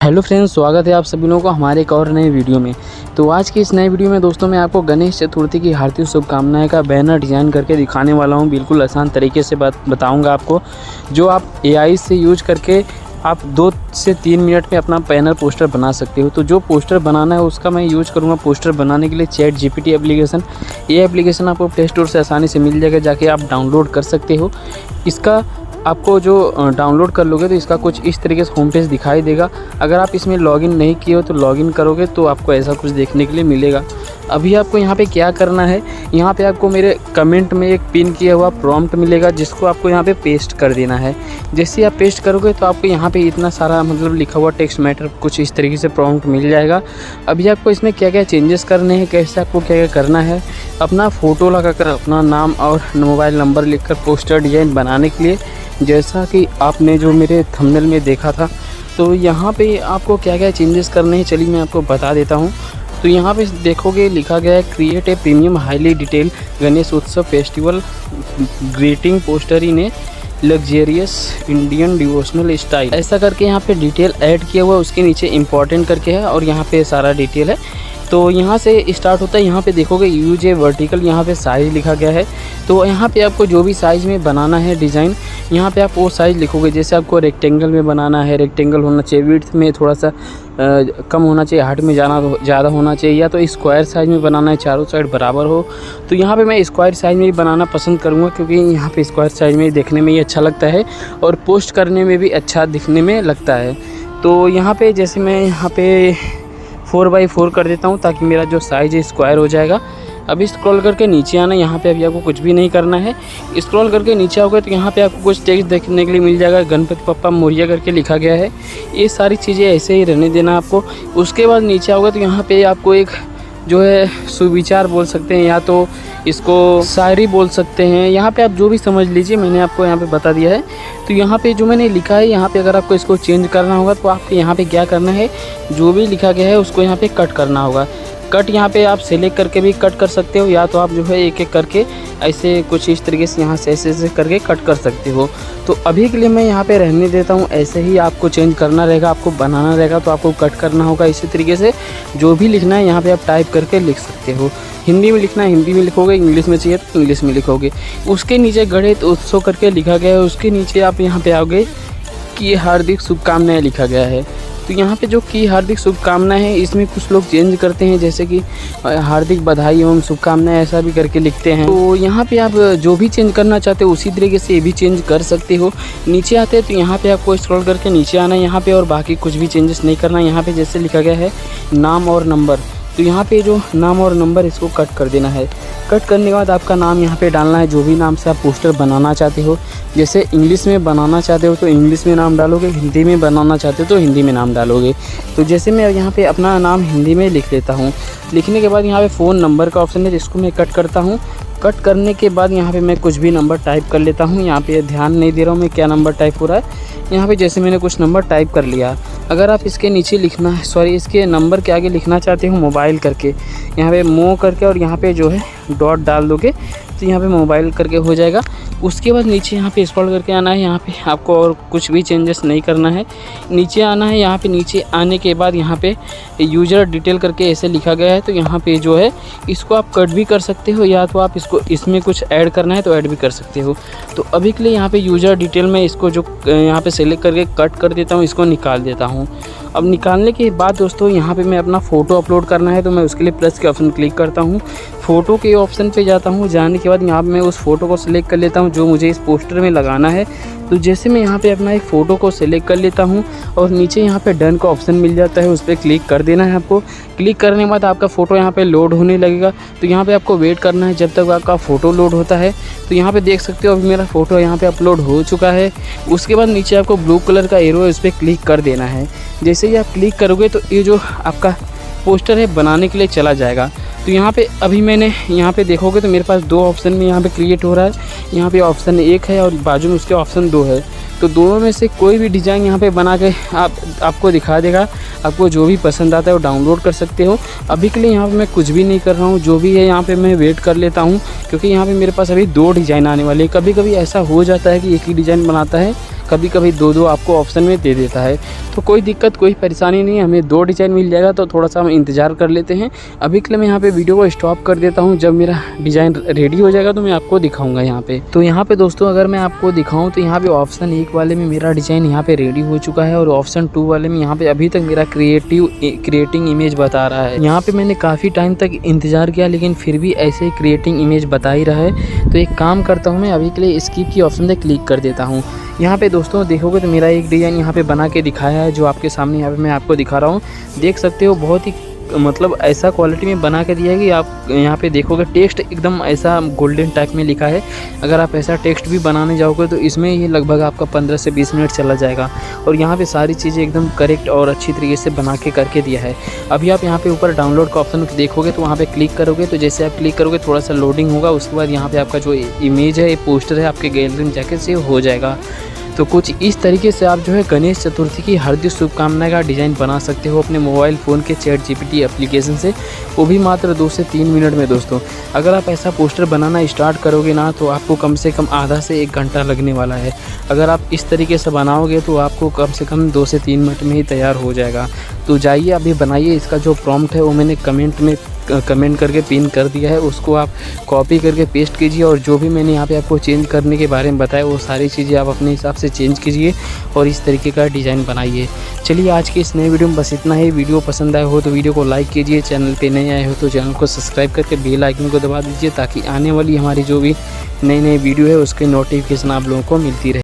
Hello friends, स्वागत है आप सभी लोगों को हमारे एक और नए वीडियो में। तो आज की इस नए वीडियो में दोस्तों मैं आपको गणेश चतुर्थी की हार्दिक शुभकामनाएं का बैनर डिज़ाइन करके दिखाने वाला हूं। बिल्कुल आसान तरीके से बताऊंगा आपको, जो आप एआई से यूज करके आप 2 से 3 मिनट में अपना बैनर पोस्टर बना सकते हो। तो जो पोस्टर बनाना है उसका मैं यूज करूँगा पोस्टर बनाने के लिए ChatGPT एप्लीकेशन। ये एप्लीकेशन आपको प्ले स्टोर से आसानी से मिल जाएगा, जाके आप डाउनलोड कर सकते हो। इसका आपको जो डाउनलोड कर लोगे तो इसका कुछ इस तरीके से होम पेज दिखाई देगा। अगर आप इसमें लॉगिन नहीं किए हो तो लॉगिन करोगे तो आपको ऐसा कुछ देखने के लिए मिलेगा। अभी आपको यहाँ पे क्या करना है, यहाँ पे आपको मेरे कमेंट में एक पिन किया हुआ प्रॉम्प्ट मिलेगा, जिसको आपको यहाँ पे पेस्ट कर देना है। जैसे आप पेस्ट करोगे तो आपको यहाँ पे इतना सारा लिखा हुआ टेक्स्ट मैटर कुछ इस तरीके से प्रॉम्प्ट मिल जाएगा। अभी आपको इसमें क्या क्या चेंजेस करने हैं, कैसे आपको क्या क्या करना है, अपना फ़ोटो लगाकर अपना नाम और मोबाइल नंबर लिखकर पोस्टर डिज़ाइन बनाने के लिए, जैसा कि आपने जो मेरे थंबनेल में देखा था। तो यहाँ पे आपको क्या क्या चेंजेस करने हैं चलिए मैं आपको बता देता हूँ। तो यहाँ पे देखोगे लिखा गया है create a premium highly detail Ganesh उत्सव फेस्टिवल ग्रीटिंग पोस्टर इन ए लग्जेरियस इंडियन डिवोशनल स्टाइल, ऐसा करके यहाँ पे डिटेल ऐड किया हुआ है। उसके नीचे इम्पॉर्टेंट करके है और यहाँ पे सारा डिटेल है। तो यहाँ से स्टार्ट होता है। यहाँ पे देखोगे यूज ए वर्टिकल, यहाँ पे साइज़ लिखा गया है। तो यहाँ पे आपको जो भी साइज़ में बनाना है डिज़ाइन, यहाँ पे आप वो साइज़ लिखोगे। जैसे आपको रेक्टेंगल में बनाना है, रेक्टेंगल होना चाहिए, विड्थ में थोड़ा सा कम होना चाहिए, हाइट में ज़्यादा होना चाहिए, या तो स्क्वायर साइज़ में बनाना है, चारों साइड बराबर हो। तो यहाँ पे मैं स्क्वायर साइज़ में ही बनाना पसंद करूँगा, क्योंकि यहाँ पे स्क्वायर साइज़ में देखने में ही अच्छा लगता है और पोस्ट करने में भी अच्छा दिखने में लगता है। तो यहाँ पे जैसे मैं यहाँ पे 4x4 कर देता हूँ, ताकि मेरा जो साइज़ है स्क्वायर हो जाएगा। अभी स्क्रॉल करके नीचे आना, यहाँ पे अभी आपको कुछ भी नहीं करना है। स्क्रॉल करके नीचे आओगे तो यहाँ पे आपको कुछ टेक्स्ट देखने के लिए मिल जाएगा, गणपति बप्पा मोरिया करके लिखा गया है। ये सारी चीज़ें ऐसे ही रहने देना आपको। उसके बाद नीचे आओगे तो यहाँ पे आपको एक जो है सुविचार बोल सकते हैं, या तो इसको शायरी बोल सकते हैं। यहाँ पे आप जो भी समझ लीजिए, मैंने आपको यहाँ पे बता दिया है। तो यहाँ पे जो मैंने लिखा है, यहाँ पे अगर आपको इसको चेंज करना होगा तो आपको यहाँ पे क्या करना है, जो भी लिखा गया है उसको यहाँ पे कट करना होगा। कट यहाँ पे आप सेलेक्ट करके भी कट कर सकते हो, या तो आप जो है एक एक करके ऐसे कुछ इस तरीके से यहाँ से ऐसे करके कट कर सकते हो। तो अभी के लिए मैं यहाँ पे रहने देता हूँ ऐसे ही। आपको चेंज करना रहेगा, आपको बनाना रहेगा तो आपको कट करना होगा। इसी तरीके से जो भी लिखना है यहाँ पे आप टाइप करके लिख सकते हो। हिंदी में लिखना है हिंदी में लिखोगे, इंग्लिश में चाहिए तो इंग्लिश में लिखोगे। उसके नीचे गणेश उत्सव करके लिखा गया है, उसके नीचे आप यहाँ पे आओगे कि हार्दिक शुभकामनाएं लिखा गया है। तो यहाँ पे जो कि हार्दिक शुभकामनाएं है, इसमें कुछ लोग चेंज करते हैं, जैसे कि हार्दिक बधाई एवं शुभकामनाएं ऐसा भी करके लिखते हैं। तो यहाँ पे आप जो भी चेंज करना चाहते हो उसी तरीके से ये भी चेंज कर सकते हो। नीचे आते हैं तो यहाँ पे आपको स्क्रॉल करके नीचे आना है यहाँ पे, और बाकी कुछ भी चेंजेस नहीं करना। यहाँ पे जैसे लिखा गया है नाम और नंबर, तो यहाँ पे जो नाम और नंबर इसको कट कर देना है। कट करने के बाद आपका नाम यहाँ पे डालना है, जो भी नाम से आप पोस्टर बनाना चाहते हो। जैसे इंग्लिश में बनाना चाहते हो तो इंग्लिश में नाम डालोगे, हिंदी में बनाना चाहते हो तो हिंदी में नाम डालोगे। तो जैसे मैं यहाँ पे अपना नाम हिंदी में लिख लेता हूँ। लिखने के बाद यहाँ पे फ़ोन नंबर का ऑप्शन है, जिसको मैं कट करता हूँ। कट करने के बाद यहाँ पे मैं कुछ भी नंबर टाइप कर लेता हूँ। यहाँ पे ध्यान नहीं दे रहा हूँ मैं क्या नंबर टाइप हो रहा है। यहाँ पे जैसे मैंने कुछ नंबर टाइप कर लिया। अगर आप इसके नीचे लिखना है, सॉरी इसके नंबर के आगे लिखना चाहते हो मोबाइल करके, यहाँ पे मो करके और यहाँ पे जो है डॉट डाल दोगे तो यहाँ पे मोबाइल करके हो जाएगा। उसके बाद नीचे यहाँ पे स्क्रॉल करके आना है। यहाँ पे आपको और कुछ भी चेंजेस नहीं करना है। नीचे आना है। यहाँ पे नीचे आने के बाद यहाँ पे यूज़र डिटेल करके ऐसे लिखा गया है। तो यहाँ पे जो है इसको आप कट भी कर सकते हो, या तो आप इसको इसमें कुछ ऐड करना है तो ऐड भी कर सकते हो। तो अभी के लिए यहाँ पे यूज़र डिटेल में इसको जो यहाँ पे सेलेक्ट करके कट कर देता हूँ, इसको निकाल देता हूँ। अब निकालने के बाद दोस्तों यहाँ पे मैं अपना फ़ोटो अपलोड करना है, तो मैं उसके लिए प्लस के ऑप्शन क्लिक करता हूँ। फ़ोटो के ऑप्शन पे जाता हूँ। जाने के बाद यहाँ पे मैं उस फ़ोटो को सिलेक्ट कर लेता हूँ जो मुझे इस पोस्टर में लगाना है। तो जैसे मैं यहाँ पे अपना एक फ़ोटो को सिलेक्ट कर लेता हूँ और नीचे यहाँ पे डन का ऑप्शन मिल जाता है, उस पर क्लिक कर देना है आपको। क्लिक करने के बाद आपका फ़ोटो यहाँ पे लोड होने लगेगा। तो यहाँ पे आपको वेट करना है जब तक आपका फ़ोटो लोड होता है। तो यहाँ पे देख सकते हो अभी मेरा फ़ोटो यहाँ पे अपलोड हो चुका है। उसके बाद नीचे आपको ब्लू कलर का एरो है, उस पर क्लिक कर देना है। जैसे ही आप क्लिक करोगे तो ये जो आपका पोस्टर है बनाने के लिए चला जाएगा। तो यहाँ पे अभी मैंने यहाँ पे देखोगे तो मेरे पास 2 ऑप्शन में यहाँ पे क्रिएट हो रहा है। यहाँ पे ऑप्शन 1 है और बाजू में उसके ऑप्शन 2 है। तो दोनों में से कोई भी डिज़ाइन यहाँ पे बना के आपको दिखा देगा। आपको जो भी पसंद आता है वो डाउनलोड कर सकते हो। अभी के लिए यहाँ पे मैं कुछ भी नहीं कर रहा हूँ, जो भी है यहाँ पे मैं वेट कर लेता हूँ, क्योंकि यहाँ पे मेरे पास अभी 2 डिज़ाइन आने वाले हैं। कभी कभी ऐसा हो जाता है कि एक ही डिज़ाइन बनाता है, कभी कभी 2 आपको ऑप्शन में दे देता है। तो कोई दिक्कत, कोई परेशानी नहीं, हमें 2 डिज़ाइन मिल जाएगा। तो थोड़ा सा हम इंतज़ार कर लेते हैं। अभी के लिए मैं यहाँ पे वीडियो को स्टॉप कर देता हूँ। जब मेरा डिज़ाइन रेडी हो जाएगा तो मैं आपको दिखाऊंगा यहाँ पे। तो यहाँ पे दोस्तों अगर मैं आपको दिखाऊँ तो यहाँ पे ऑप्शन 1 वाले में मेरा डिज़ाइन यहाँ पे रेडी हो चुका है और ऑप्शन 2 वाले में यहाँ पे अभी तक मेरा क्रिएटिंग इमेज बता रहा है। यहाँ पे मैंने काफ़ी टाइम तक इंतज़ार किया लेकिन फिर भी ऐसे ही क्रिएटिंग इमेज बता ही रहा है। तो एक काम करता हूँ, मैं अभी के लिए स्किप की ऑप्शन पे क्लिक कर देता हूँ। यहाँ पे दोस्तों देखोगे तो मेरा एक डिज़ाइन यहाँ पे बना के दिखाया है, जो आपके सामने यहाँ पे मैं आपको दिखा रहा हूँ। देख सकते हो बहुत ही मतलब ऐसा क्वालिटी में बना के दिया है कि आप यहाँ पे देखोगे टेक्स्ट एकदम ऐसा गोल्डन टाइप में लिखा है। अगर आप ऐसा टेक्स्ट भी बनाने जाओगे तो इसमें ये लगभग आपका 15 से 20 मिनट चला जाएगा। और यहाँ पे सारी चीज़ें एकदम करेक्ट और अच्छी तरीके से बना के करके दिया है। अभी आप यहाँ पे ऊपर डाउनलोड का ऑप्शन देखोगे तो वहाँ पे क्लिक करोगे, तो जैसे आप क्लिक करोगे थोड़ा सा लोडिंग होगा, उसके बाद यहाँ पे आपका जो इमेज है, पोस्टर है, आपके गैलरी में जाके सेव हो जाएगा। तो कुछ इस तरीके से आप जो है गणेश चतुर्थी की हार्दिक शुभकामनाएं का डिज़ाइन बना सकते हो अपने मोबाइल फ़ोन के ChatGPT एप्लीकेशन से, वो भी मात्र 2 से 3 मिनट में दोस्तों। अगर आप ऐसा पोस्टर बनाना स्टार्ट करोगे ना तो आपको कम से कम आधा से 1 घंटा लगने वाला है। अगर आप इस तरीके से बनाओगे तो आपको कम से कम 2 से 3 मिनट में ही तैयार हो जाएगा। तो जाइए अभी बनाइए। इसका जो प्रॉम्प्ट है वो मैंने कमेंट करके पिन कर दिया है, उसको आप कॉपी करके पेस्ट कीजिए और जो भी मैंने यहाँ पे आपको चेंज करने के बारे में बताया वो सारी चीज़ें आप अपने हिसाब से चेंज कीजिए और इस तरीके का डिज़ाइन बनाइए। चलिए आज के इस नए वीडियो में बस इतना ही। वीडियो पसंद आया हो तो वीडियो को लाइक कीजिए, चैनल पे नए आए हो तो चैनल को सब्सक्राइब करके बेल आइकन को दबा दीजिए ताकि आने वाली हमारी जो भी नई वीडियो है उसकी नोटिफिकेशन आप लोगों को मिलती रहे।